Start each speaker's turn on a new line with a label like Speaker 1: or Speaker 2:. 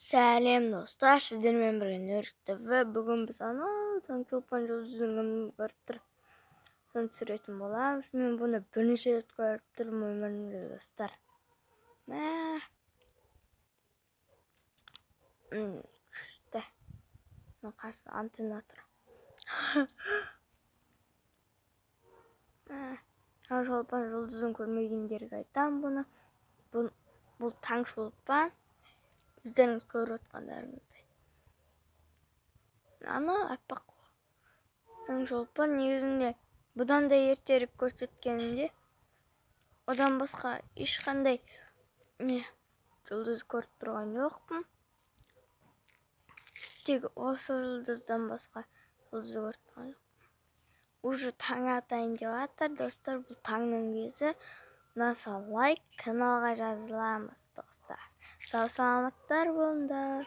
Speaker 1: Сәлем достар, сіздермен бірге Нөрікті бүгін біз таңшолпан жұлдызын көріп тұр. Соны түсіретін боламыз. Мен бұны бірнеше рет көріп тұрмын өмірімде достар. Күшті. Қасында антенна тұр. Таңшолпан жұлдызын көрмегендерге айтам бұны. Бұл таңшолпан. Өздеріңіз көріп отқандарыңыздай. Аппақ таңшолпан негізінде бұдан да ертерек көрсеткенімде одан басқа ешқандай жұлдыз көріп тұрған жоқпын. Тек осы жұлдыздан басқа жұлдыз көріп тұрған жоқпын. Уже таң атайын деп жатыр достар. Бұл таңның кезі. Ұнаса лайк, каналға жазыламыз достар. Сау саламаттар болыңдар.